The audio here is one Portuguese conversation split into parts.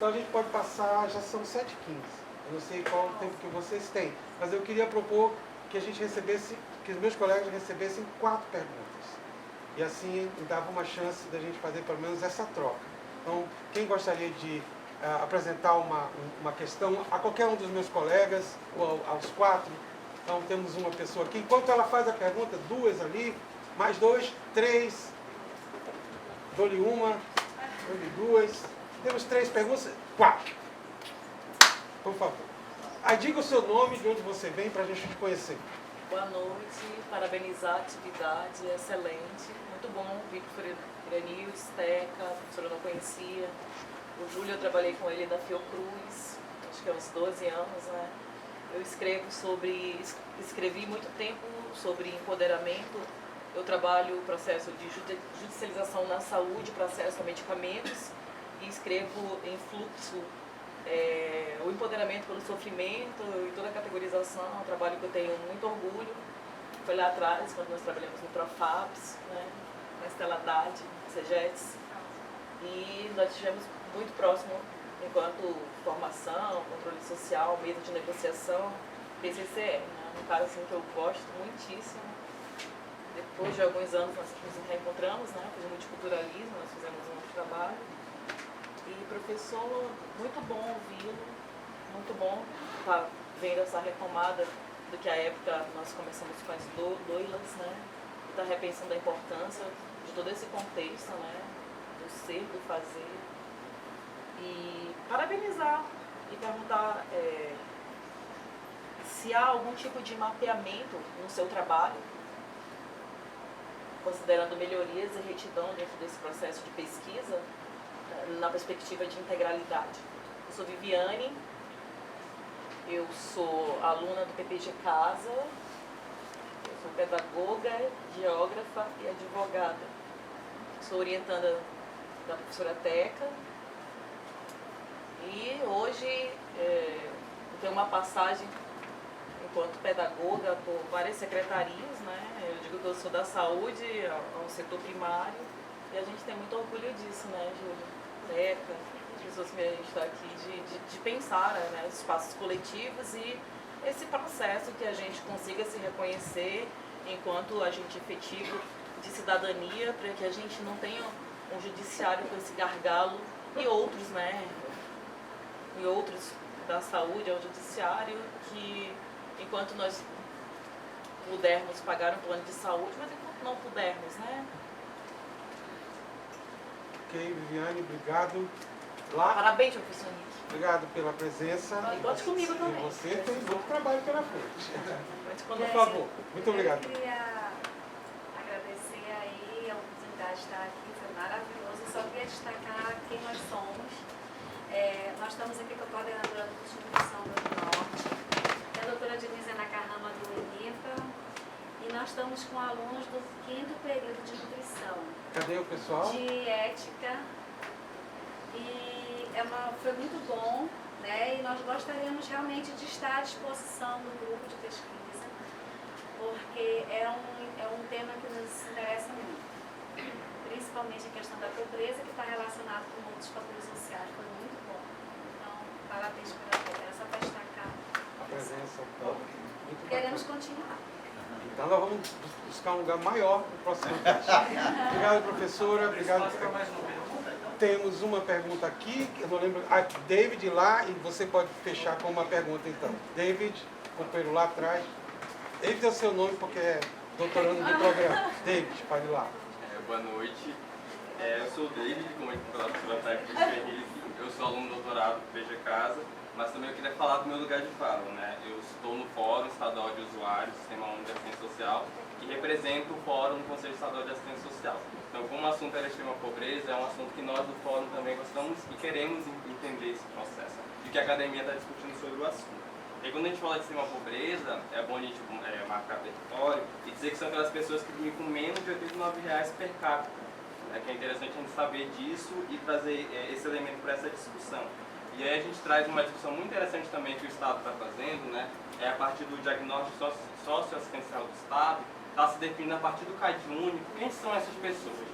Então a gente pode passar, já são 7h15. Eu não sei qual o tempo que vocês têm, mas eu queria propor que a gente recebesse, que os meus colegas recebessem 4 perguntas. E assim dava uma chance da gente fazer pelo menos essa troca. Então, quem gostaria de apresentar uma questão a qualquer um dos meus colegas, ou aos 4, então temos uma pessoa aqui. Enquanto ela faz a pergunta, 2 ali, mais 2, 3, dou-lhe uma, dou-lhe 2. Temos 3 perguntas, 4. Por favor. Aí diga o seu nome, de onde você vem, para a gente te conhecer. Boa noite, parabenizar a atividade, excelente. Muito bom, Victor Iranil, Steca, a professora eu não conhecia. O Júlio, eu trabalhei com ele da Fiocruz, acho que há uns 12 anos, né? Eu escrevi muito tempo sobre empoderamento. Eu trabalho o processo de judicialização na saúde para acesso a medicamentos e escrevo em fluxo o empoderamento pelo sofrimento e toda a categorização. É um trabalho que eu tenho muito orgulho. Foi lá atrás, quando nós trabalhamos no Profaps, né, na Estela Haddad, CEGETS, e nós estivemos muito próximo enquanto formação, controle social, mesa de negociação, PCCR, né, um cara assim que eu gosto muitíssimo. Depois de alguns anos nós nos reencontramos, né, de multiculturalismo, nós fizemos um outro trabalho. E professor, muito bom ouvi-lo, muito bom estar vendo essa retomada do que à época nós começamos com as doilas, né? E estar repensando a importância de todo esse contexto, né? Do ser, do fazer. E parabenizar e perguntar se há algum tipo de mapeamento no seu trabalho, considerando melhorias e retidão dentro desse processo de pesquisa, na perspectiva de integralidade. Eu sou Viviane, eu sou aluna do PPG Casa, eu sou pedagoga, geógrafa e advogada. Sou orientanda da professora Teca e hoje eu tenho uma passagem enquanto pedagoga por várias secretarias, né? Eu digo que eu sou da saúde ao setor primário e a gente tem muito orgulho disso, né, Júlia? As pessoas que a gente está aqui, de pensar, né, os espaços coletivos e esse processo que a gente consiga se reconhecer enquanto agente efetivo de cidadania, para que a gente não tenha um judiciário com esse gargalo e outros, né, e outros da saúde, ao judiciário, que enquanto nós pudermos pagar um plano de saúde, mas enquanto não pudermos, né? Ok, Viviane, obrigado. Lá. Parabéns, professor Nick. Obrigado pela presença. Conte comigo também. E você tem muito trabalho pela frente. Por Gente, favor, muito obrigado. Eu queria agradecer aí a oportunidade de estar aqui, foi maravilhoso. Eu só queria destacar quem nós somos. Nós estamos aqui com a coordenadora do curso de nutrição do Norte, a doutora Denise Nakahama do INIFA, e nós estamos com alunos do 5º período de nutrição. Cadê o pessoal? De ética, e foi muito bom, né? E nós gostaríamos realmente de estar à disposição do grupo de pesquisa, porque é um tema que nos interessa muito, principalmente a questão da pobreza, que está relacionado com outros fatores sociais. Foi muito bom. Então, parabéns pela presença, para destacar A presença. Muito queremos bacana. continuar. Então nós vamos buscar um lugar maior no próximo teste. Obrigado, professora. Obrigado. Temos uma pergunta aqui, eu não lembro. David lá, e você pode fechar com uma pergunta então. David, companheiro lá atrás. David é o seu nome porque é doutorando do programa. David, pode ir lá. Boa noite. Eu sou o David, como pela professora Thaís, eu sou aluno do doutorado do PG Casa, mas também eu queria falar do meu lugar de fala, né? Eu estou no Fórum Estadual de Usuários do Sistema Único de Assistência Social e represento o Fórum do Conselho Estadual de Assistência Social. Então, como o assunto é a extrema pobreza, é um assunto que nós do Fórum também gostamos e queremos entender esse processo, e que a academia está discutindo sobre o assunto. E quando a gente fala de extrema pobreza, é bom a gente marcar território e dizer que são aquelas pessoas que vivem com menos de R$ 89 per capita. Que é interessante a gente saber disso e trazer esse elemento para essa discussão. E aí a gente traz uma discussão muito interessante também que o Estado está fazendo, né? A partir do diagnóstico socioassistencial do Estado, está se definindo a partir do CAD único quem são essas pessoas.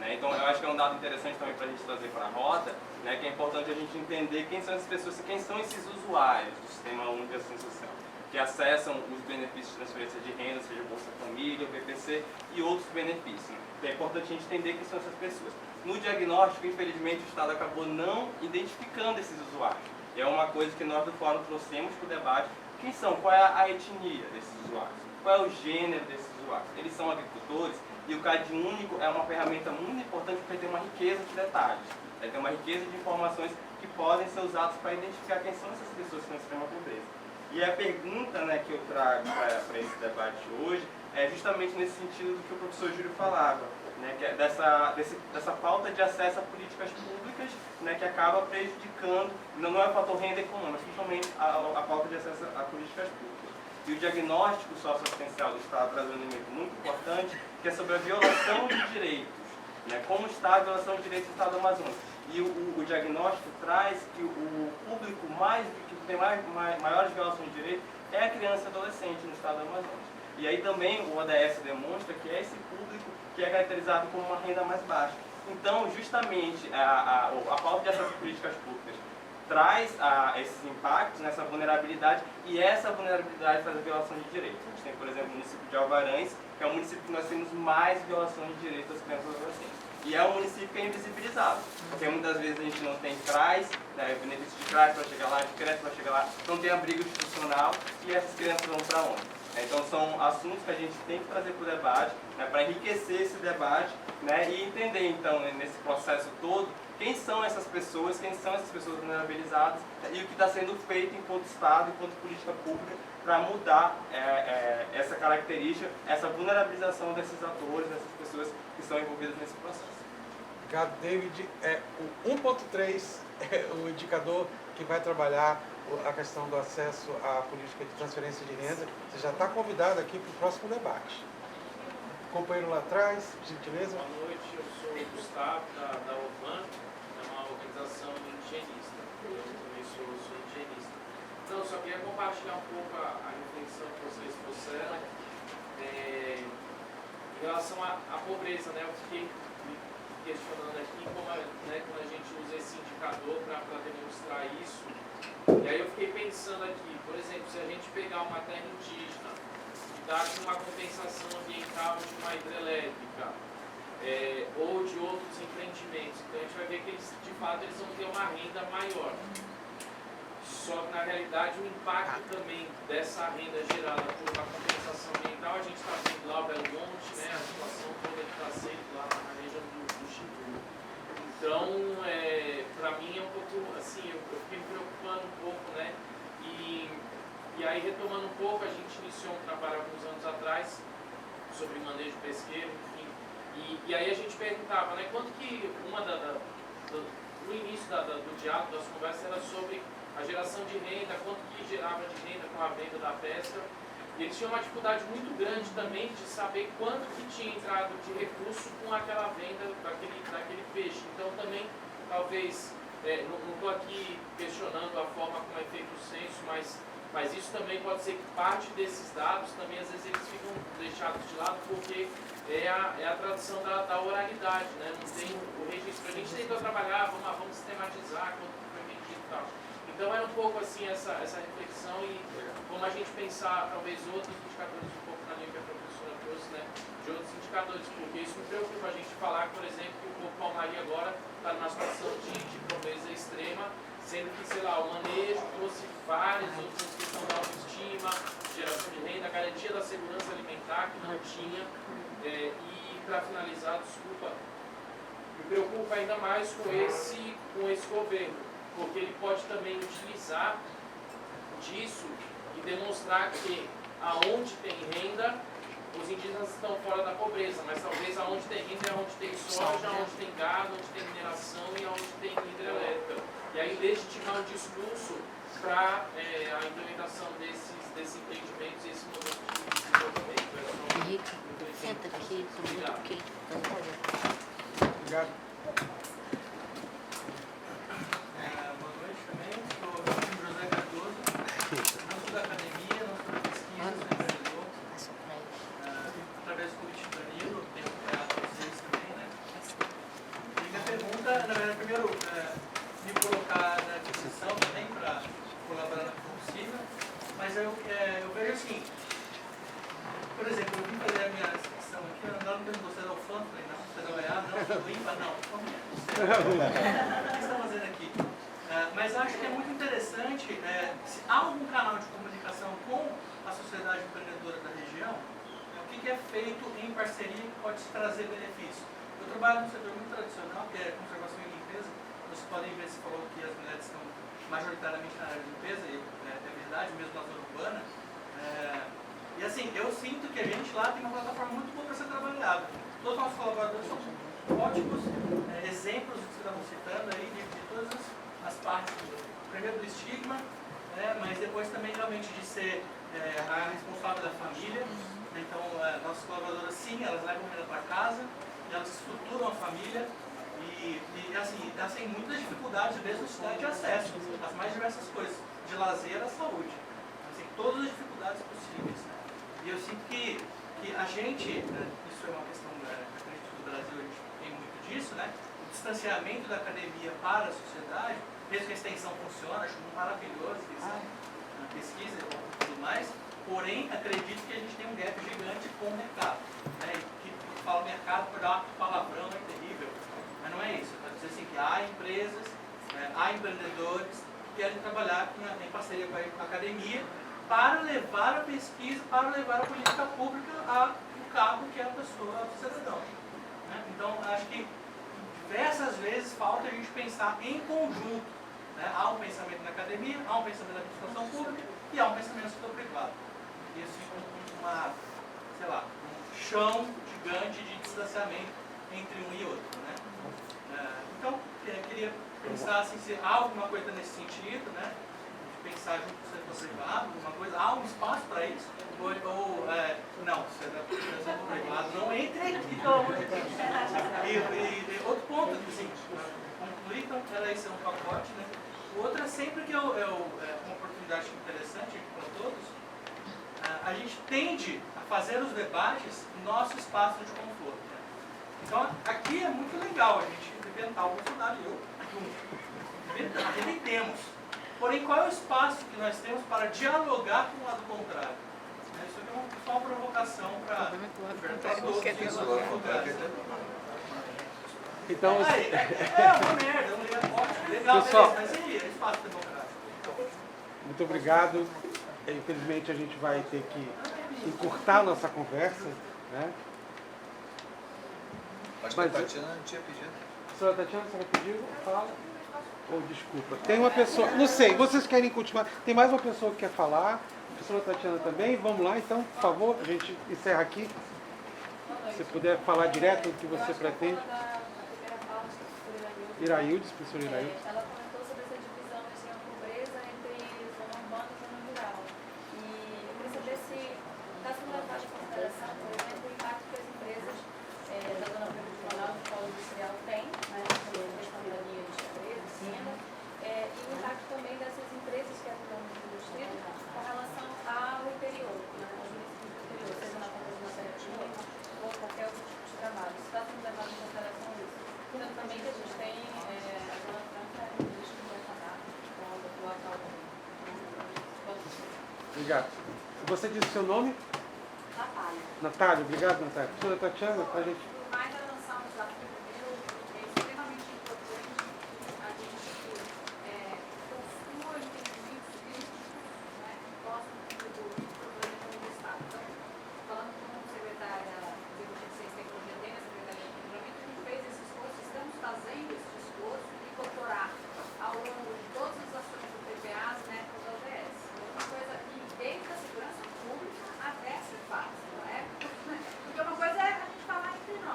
né? Então eu acho que é um dado interessante também para a gente trazer para a roda, né, que é importante a gente entender quem são essas pessoas, quem são esses usuários do Sistema Único de Assistência Social, que acessam os benefícios de transferência de renda, seja Bolsa Família, o BPC e outros benefícios. Né? Então é importante a gente entender quem são essas pessoas. No diagnóstico, infelizmente, o Estado acabou não identificando esses usuários. É uma coisa que nós do Fórum trouxemos para o debate. Quem são? Qual é a etnia desses usuários? Qual é o gênero desses usuários? Eles são agricultores e o CAD único é uma ferramenta muito importante porque tem uma riqueza de detalhes. Tem uma riqueza de informações que podem ser usadas para identificar quem são essas pessoas que estão em extrema pobreza. E a pergunta, né, que eu trago para esse debate hoje é justamente nesse sentido do que o professor Júlio falava, né, que é dessa falta de acesso a políticas públicas, né, que acaba prejudicando, não é o fator renda econômica, principalmente a falta de acesso a políticas públicas. E o diagnóstico socioassistencial do Estado traz um elemento muito importante, que é sobre a violação de direitos, né, como está a violação de direitos do Estado do Amazonas. E o diagnóstico traz que o público que tem maiores violações de direitos é a criança e adolescente no Estado do Amazonas. E aí também o ODS demonstra que é esse público que é caracterizado como uma renda mais baixa. Então, justamente, a falta de acesso a políticas públicas traz esses impactos, nessa vulnerabilidade, e essa vulnerabilidade traz a violação de direitos. A gente tem, por exemplo, o município de Alvarães, que é o município que nós temos mais violações de direitos das crianças e adolescentes. E é um município que é invisibilizado, porque muitas vezes a gente não tem CRAS, né, benefício de CRAS para chegar lá, de creche para chegar lá, não tem abrigo institucional, e essas crianças vão para onde? Então são assuntos que a gente tem que trazer para o debate, né, para enriquecer esse debate, né, e entender então, né, nesse processo todo, quem são essas pessoas vulnerabilizadas, e o que está sendo feito enquanto Estado, enquanto política pública, para mudar essa característica, essa vulnerabilização desses atores, dessas pessoas que estão envolvidas nesse processo. Obrigado, David. O 1.3 é o indicador que vai trabalhar a questão do acesso à política de transferência de renda. Você já está convidado aqui para o próximo debate. Companheiro lá atrás, gentileza. Boa noite, eu sou o Gustavo, da OVAN, é uma organização indigenista. Eu também sou indigenista. Então, só queria compartilhar um pouco a reflexão que vocês trouxeram em relação à pobreza, né? Eu fiquei me questionando aqui como quando a gente usa esse indicador para demonstrar isso. E aí eu fiquei pensando aqui, por exemplo, se a gente pegar uma terra indígena e dar uma compensação ambiental de uma hidrelétrica ou de outros empreendimentos, então a gente vai ver que eles, de fato, eles vão ter uma renda maior. Só que, na realidade, o impacto também dessa renda gerada por uma compensação ambiental, a gente está vendo lá o Belo Monte, né, a situação toda que está sendo lá na região do Chico. Então, para mim é um pouco assim, eu fiquei me preocupando um pouco, né, e aí retomando um pouco, a gente iniciou um trabalho alguns anos atrás sobre manejo pesqueiro, enfim, e aí a gente perguntava, né, quanto que no início do diálogo, das conversas, era sobre a geração de renda, quanto que gerava de renda com a venda da pesca. E eles tinham uma dificuldade muito grande também de saber quanto que tinha entrado de recurso com aquela venda daquele peixe. Então também, talvez, não estou aqui questionando a forma como é feito o censo, mas isso também pode ser que parte desses dados também, às vezes, eles ficam deixados de lado porque é a tradição da oralidade, né? Não tem o registro. A gente tentou trabalhar, vamos sistematizar quanto foi vendido e tal. Então é um pouco assim essa reflexão e como a gente pensar talvez outros indicadores, um pouco na linha que a professora trouxe, né, de outros indicadores, porque isso me preocupa a gente falar, por exemplo, que o Povo Palmaria agora está numa situação de pobreza extrema, sendo que, sei lá, o manejo trouxe várias outras questões da autoestima, geração de renda, garantia da segurança alimentar que não tinha, e para finalizar, desculpa, me preocupa ainda mais com esse governo, porque ele pode também utilizar disso e demonstrar que aonde tem renda, os indígenas estão fora da pobreza, mas talvez aonde tem renda é onde tem soja, onde tem gado, onde tem mineração e onde tem hidrelétrica. E aí legitimar um discurso para a implementação desses empreendimentos e esse modelo de desenvolvimento. Henrique, senta aqui, Obrigado. Boa noite também, sou José Cardoso, não sou da academia, não sou da pesquisa, sou empreendedor. Através do convite do Danilo, tenho acompanhado vocês também, né? Opa, não, por favor. O que está fazendo aqui? Mas acho que é muito interessante, se há algum canal de comunicação com a sociedade empreendedora da região, o que é feito em parceria que pode trazer benefício. Eu trabalho num setor muito tradicional, que é conservação e limpeza. Vocês podem ver, se falou que as mulheres estão majoritariamente na área de limpeza, e é verdade, mesmo na zona urbana. E assim, eu sinto que a gente lá tem uma plataforma muito boa para ser trabalhada. Todos os nossos colaboradores são ótimos exemplos que vocês estavam citando aí, de todas as partes, primeiro do estigma, mas depois também realmente de ser a responsável da família. Então, nossas colaboradoras, sim, elas levam comida para casa, e elas estruturam a família, e assim, elas têm muitas dificuldades mesmo de acesso às mais diversas coisas, de lazer à saúde. Assim, todas as dificuldades possíveis. Né? E eu sinto que a gente, isso é uma questão, acredito que no Brasil a gente tem muito disso, né? O distanciamento da academia para a sociedade, mesmo que a extensão funcione, acho maravilhoso, a pesquisa e tudo mais, porém, acredito que a gente tem um gap gigante com o mercado. Né? Que fala mercado, por dar um palavrão, é terrível. Mas não é isso. Quer dizer assim, que há empresas, há empreendedores que querem trabalhar em parceria com a academia para levar a pesquisa, para levar a política pública ao cabo que é a pessoa, ao cidadão. Né? Então, acho que diversas vezes falta a gente pensar em conjunto. Né? Há um pensamento na academia, há um pensamento na administração pública e há um pensamento no setor privado. Isso um chão gigante de distanciamento entre um e outro. Né? Então, queria pensar assim, se há alguma coisa nesse sentido, né? De pensar junto com o setor privado, alguma coisa, há um espaço para isso? Não, o setor privado não entre aqui, pelo amor de Deus. E outro ponto, assim, concluir, então, era esse um pacote, né? O outro é sempre que uma oportunidade interessante para todos, a gente tende a fazer os debates no nosso espaço de conforto. Né? Então, aqui é muito legal a gente inventar o Bolsonaro e eu junto. Inventemos. Porém, qual é o espaço que nós temos para dialogar com o lado contrário? Isso aqui é só uma provocação para todos os advogados. Então, uma merda, legal, pessoal, beleza, mas é espaço democrático. muito obrigado. Infelizmente a gente vai ter que encurtar a nossa conversa, né? Acho que a Tatiana não tinha pedido. A senhora Tatiana, você vai pedir? Fala. Ou desculpa. Tem uma pessoa, não sei, vocês querem continuar? Tem mais uma pessoa que quer falar? A senhora Tatiana também? Vamos lá então, por favor, a gente encerra aqui. Se puder falar direto do que você pretende. Iraildes, professora Iraildes. Ela comentou sobre essa divisão da pobreza entre zona urbana e zona rural. E eu queria saber se está sendo levado em consideração, por exemplo, o impacto que as empresas da zona profissional do polo industrial têm, né, sobre a questão da linha de xadrez, e o impacto também dessas empresas que atuam no distrito com relação ao interior, né, aos municípios do interior, seja na compra de matéria-prima ou qualquer outro tipo de trabalho. Se está sendo levado em consideração isso. Tanto também que a gente tem a Zona Franca e o Distrito do Orfanato, do local também. Obrigado. Você disse o seu nome? Natália. Natália, obrigado, Natália. Professora Tatiana, a gente... Por mais a lançar um desafio meu, é extremamente importante a gente construa entendimentos críticos, né, que possam contribuir para o planejamento do Estado. Então, falando com a secretária executiva de Ciência e Tecnologia, tem a Secretaria de Planejamento, a gente fez esse esforço, estamos fazendo esse esforço de incorporar ao longo de todas as ações do PPA as metas da ODS. É uma coisa que, desde a segurança pública até se faz, não é? Porque uma coisa é a gente falar entre nós.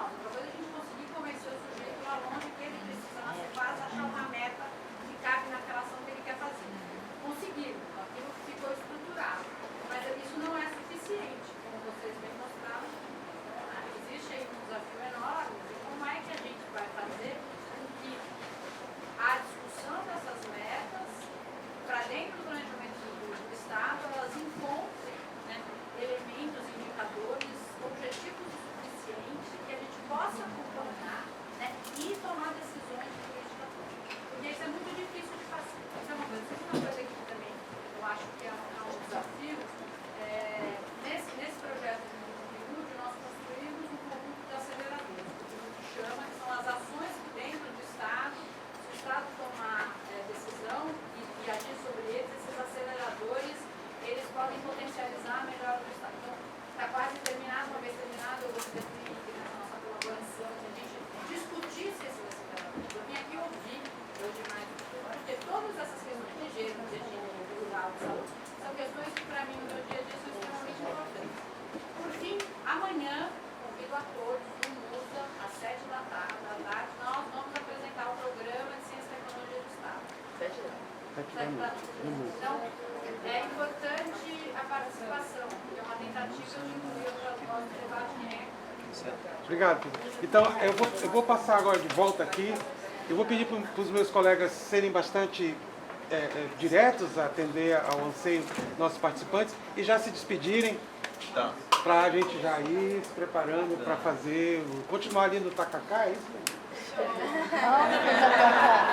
Então, é importante a participação, é uma tentativa de incluir o nosso debate. Obrigado, Pedro. Então, eu vou passar agora de volta aqui. Eu vou pedir para os meus colegas serem bastante diretos a atender ao anseio dos nossos participantes e já se despedirem, Tá. para a gente já ir se preparando para fazer, continuar ali no tacacá, é isso?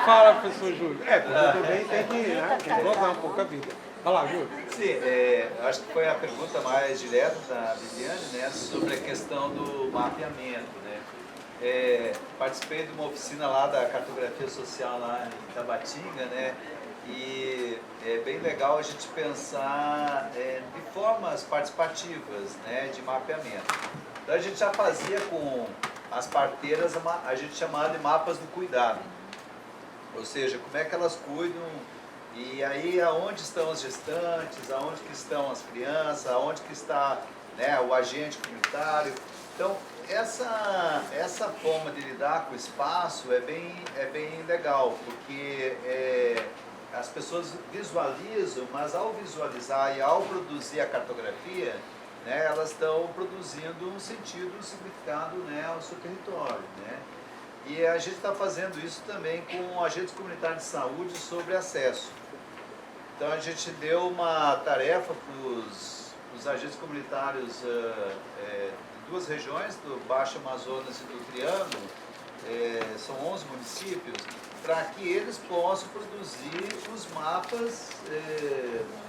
Fala, professor Júlio. Porque também tem que gozar um pouco a vida. Vai lá, Júlio. Sim, acho que foi a pergunta mais direta da Viviane, né, sobre a questão do mapeamento, né. Participei de uma oficina lá da cartografia social lá em Tabatinga, né, e é bem legal a gente pensar de formas participativas, né, de mapeamento. Então a gente já fazia com as parteiras, a gente chamava de mapas do cuidado, ou seja, como é que elas cuidam. E aí, aonde estão as gestantes, aonde que estão as crianças, aonde que está, né, o agente comunitário. Então, essa forma de lidar com o espaço é bem legal, porque as pessoas visualizam, mas ao visualizar e ao produzir a cartografia, né, elas estão produzindo um sentido, um significado, né, ao seu território, né? E a gente está fazendo isso também com agentes comunitários de saúde sobre acesso. Então a gente deu uma tarefa para os agentes comunitários de duas regiões, do Baixo Amazonas e do Triângulo, são 11 municípios, para que eles possam produzir os mapas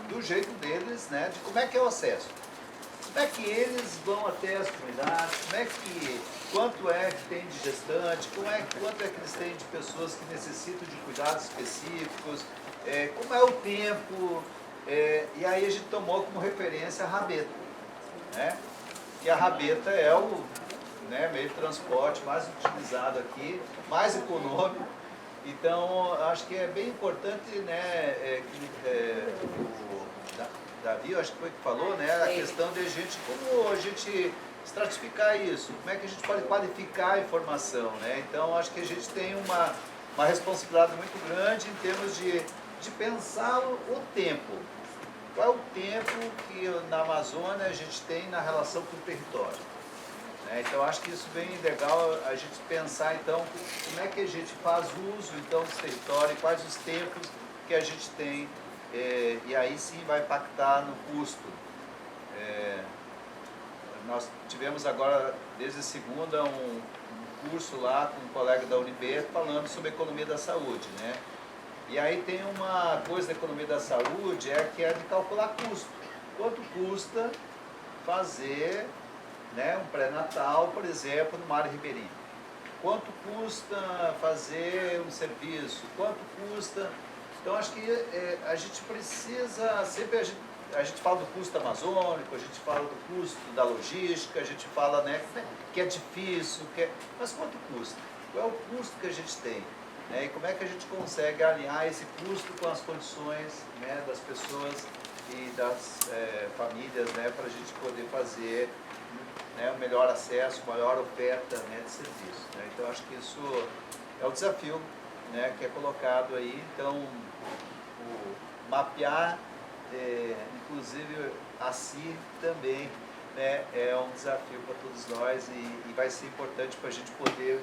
do jeito deles, né, de como é que é o acesso. Como é que eles vão até as comunidades, quanto é que tem de gestante, quanto é que eles têm de pessoas que necessitam de cuidados específicos, como é o tempo, e aí a gente tomou como referência a rabeta, né? E a rabeta é o meio de transporte mais utilizado aqui, mais econômico. Então, acho que é bem importante, né, o Davi, eu acho que foi que falou, né, a questão de como a gente estratificar isso, como é que a gente pode qualificar a informação, né? Então, acho que a gente tem uma responsabilidade muito grande em termos de pensar o tempo. Qual é o tempo que na Amazônia a gente tem na relação com o território? Então, acho que isso é bem legal a gente pensar, então, como é que a gente faz uso, então, desse território, quais os tempos que a gente tem, e aí sim vai impactar no custo. Nós tivemos agora, desde segunda, um curso lá com um colega da UNB falando sobre a economia da saúde, né? E aí tem uma coisa da economia da saúde, que é de calcular custo. Quanto custa fazer, né, um pré-natal, por exemplo, no Mário Ribeirinho? Quanto custa fazer um serviço? Quanto custa... Então, acho que a gente precisa, sempre a gente fala do custo amazônico, a gente fala do custo da logística, a gente fala, né, que é difícil, mas quanto custa? Qual é o custo que a gente tem? E como é que a gente consegue alinhar esse custo com as condições, né, das pessoas e das famílias, né, para a gente poder fazer, né, o melhor acesso, maior oferta, né, de serviço, né? Então, acho que isso é o desafio, né, que é colocado aí. Então, o mapear, inclusive a si também, né, é um desafio para todos nós e vai ser importante para a gente poder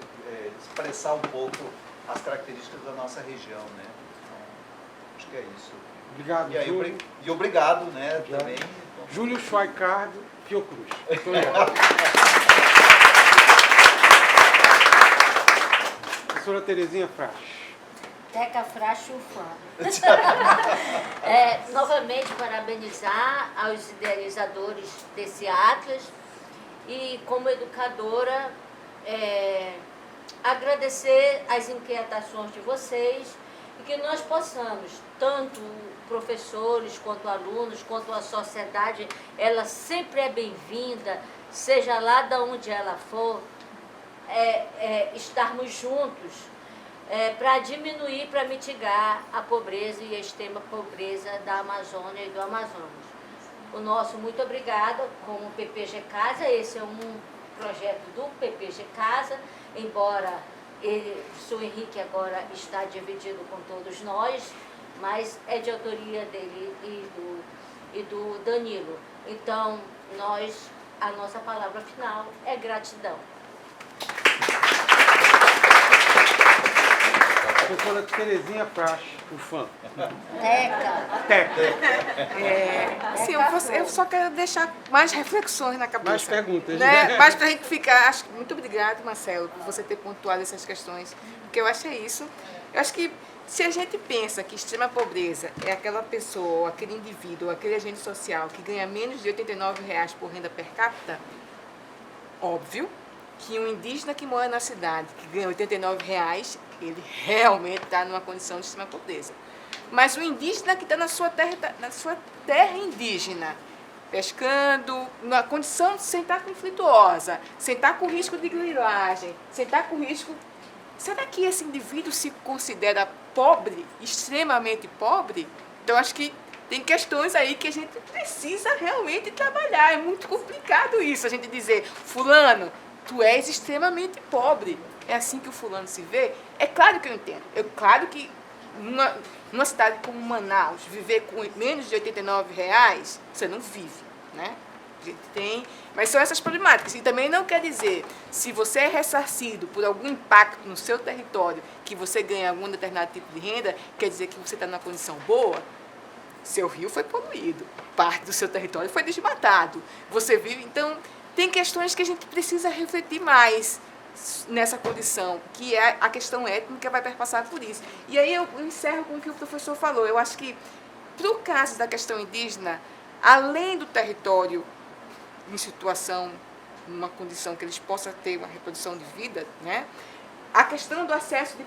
expressar um pouco as características da nossa região, né? Então, acho que é isso. Obrigado, e aí, Júlio. E obrigado, né, Obrigado. também. Júlio Schweicardo, Fiocruz. Muito obrigado. Professora Terezinha Frach. Teca Frach Ufã. Novamente parabenizar aos idealizadores desse Atlas e, como educadora, agradecer as inquietações de vocês e que nós possamos, tanto professores, quanto alunos, quanto a sociedade, ela sempre é bem-vinda, seja lá de onde ela for, estarmos juntos para diminuir, para mitigar a pobreza e a extrema pobreza da Amazônia e do Amazonas. O nosso muito obrigada, como PPG Casa, esse é um projeto do PPG Casa, embora o senhor Henrique agora está dividido com todos nós, mas é de autoria dele e do Danilo. Então, a nossa palavra final é gratidão. Professora Terezinha Praxe, o fã. Teca. Sim, eu só quero deixar mais reflexões na cabeça. Mais perguntas, né? Mas para a gente ficar... Muito obrigada, Marcelo, por você ter pontuado essas questões, porque eu acho isso. Eu acho que se a gente pensa que extrema pobreza é aquela pessoa, aquele indivíduo, aquele agente social que ganha menos de R$ 89,00 por renda per capita, óbvio que um indígena que mora na cidade, que ganha R$ 89,00, ele realmente está numa condição de extrema pobreza. Mas o indígena que está na sua terra indígena, pescando, na condição sem estar conflituosa, sem estar com risco de grilagem, sem estar com risco... Será que esse indivíduo se considera pobre, extremamente pobre? Então, acho que tem questões aí que a gente precisa realmente trabalhar. É muito complicado isso, a gente dizer, fulano, tu és extremamente pobre. É assim que o fulano se vê? É claro que eu entendo. É claro que numa cidade como Manaus, viver com menos de R$ 89,00, você não vive, né? A gente tem, mas são essas problemáticas. E também não quer dizer, se você é ressarcido por algum impacto no seu território, que você ganha algum determinado tipo de renda, quer dizer que você está numa condição boa. Seu rio foi poluído, parte do seu território foi desmatado. Você vive, então, tem questões que a gente precisa refletir mais nessa condição, que é a questão étnica, vai perpassar por isso. E aí eu encerro com o que o professor falou. Eu acho que, para o caso da questão indígena, além do território em situação, numa condição que eles possam ter uma reprodução de vida, né? A questão do acesso de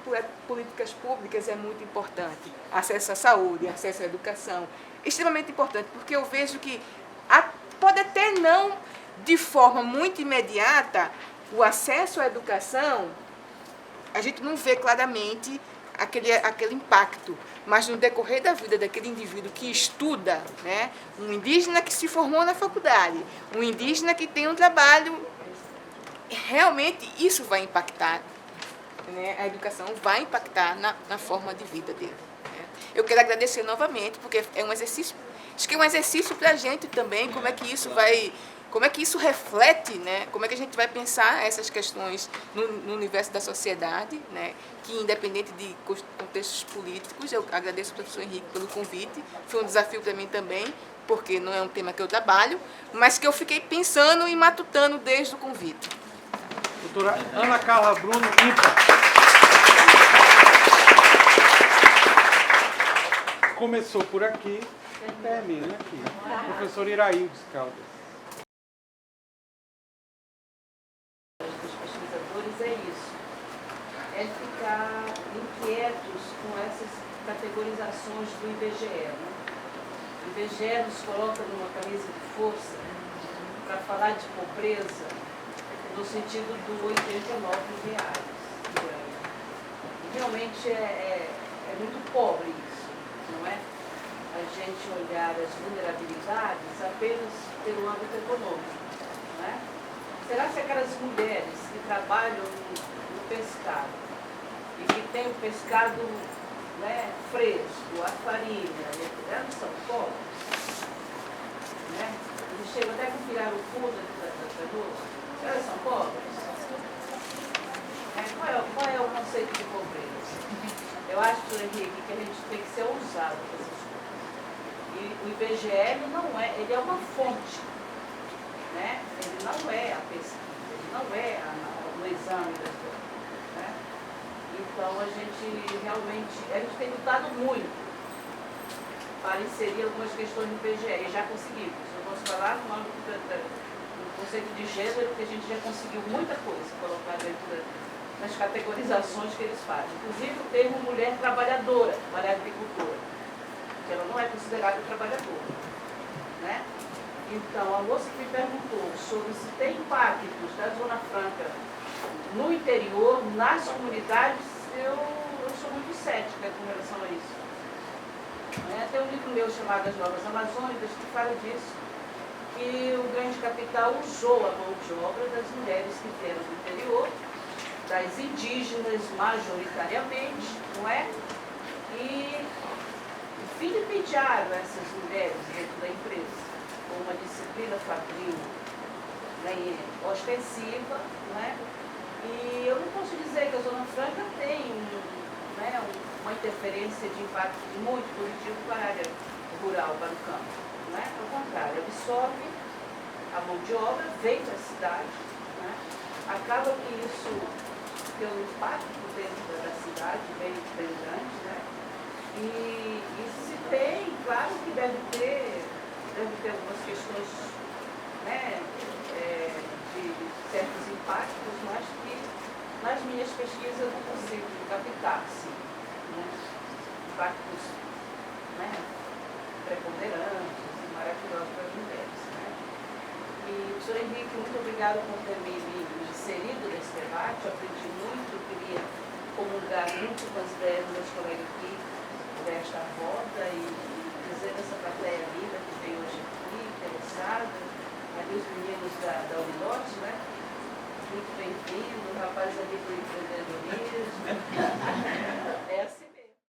políticas públicas é muito importante. Acesso à saúde, acesso à educação, extremamente importante, porque eu vejo que pode até não, de forma muito imediata, o acesso à educação, a gente não vê claramente aquele impacto, mas no decorrer da vida daquele indivíduo que estuda, né, um indígena que se formou na faculdade, um indígena que tem um trabalho, realmente isso vai impactar, né, a educação vai impactar na forma de vida dele. Né. Eu quero agradecer novamente, porque é um exercício, acho que é um exercício para a gente também, como é que isso reflete, né? Como é que a gente vai pensar essas questões no universo da sociedade, né? Que independente de contextos políticos, eu agradeço ao professor Henrique pelo convite, foi um desafio para mim também, porque não é um tema que eu trabalho, mas que eu fiquei pensando e matutando desde o convite. Doutora Ana Carla Bruno, IPA. Começou por aqui, termina aqui. Professor Iraildes Caldas. É isso, é ficar inquietos com essas categorizações do IBGE. Né? O IBGE nos coloca numa camisa de força para falar de pobreza no sentido do R$ 89,00. Realmente é muito pobre isso, não é? A gente olhar as vulnerabilidades apenas pelo âmbito econômico, não é? Será que aquelas mulheres que trabalham no pescado e que têm o pescado, né, fresco, a farinha, elas são pobres? Né? Eles chegam até a virar o fundo da canoa. Elas são pobres? Qual é o conceito de pobreza? Eu acho, Henrique, que a gente tem que ser ousado com essas coisas. E o IBGE ele é uma fonte. Né? Ele não é a pesquisa, ele não é o exame das coisas. Né? Então a gente tem lutado muito para inserir algumas questões no IBGE e já conseguimos. Eu posso falar no conceito de gênero, que a gente já conseguiu muita coisa colocar dentro das categorizações que eles fazem. Inclusive o termo mulher trabalhadora para a agricultura, que ela não é considerada trabalhadora. Né? Então, a moça que me perguntou sobre se tem impactos da Zona Franca no interior, nas comunidades, eu sou muito cética com relação a isso. Tem um livro meu chamado As Novas Amazônicas que fala disso, que o grande capital usou a mão de obra das mulheres que vieram do interior, das indígenas majoritariamente, não é? E vilipendiaram essas mulheres dentro da empresa, com uma disciplina fabril, né, ostensiva, né? E eu não posso dizer que a Zona Franca tem né, uma interferência de impacto muito positivo para a área rural, para o campo. Né? Ao contrário, absorve a mão de obra, vem para a cidade, né? Acaba que isso tem um impacto dentro da cidade bem grande, né? E se tem, claro que deve ter algumas questões, né, de certos impactos, mas que nas minhas pesquisas eu não consigo captar, sim, né? Impactos, né, preponderantes e maravilhosos para as mulheres. Né? E, professor Henrique, muito obrigado por ter me inserido nesse debate. Eu aprendi muito, eu queria comungar muito com as ideias dos meus colegas aqui desta roda e dizer dessa plateia linda que veio hoje aqui, interessada, ali os meninos da Uninorte, né? Muito bem-vindo, o rapaz ali do empreendedorismo. É assim.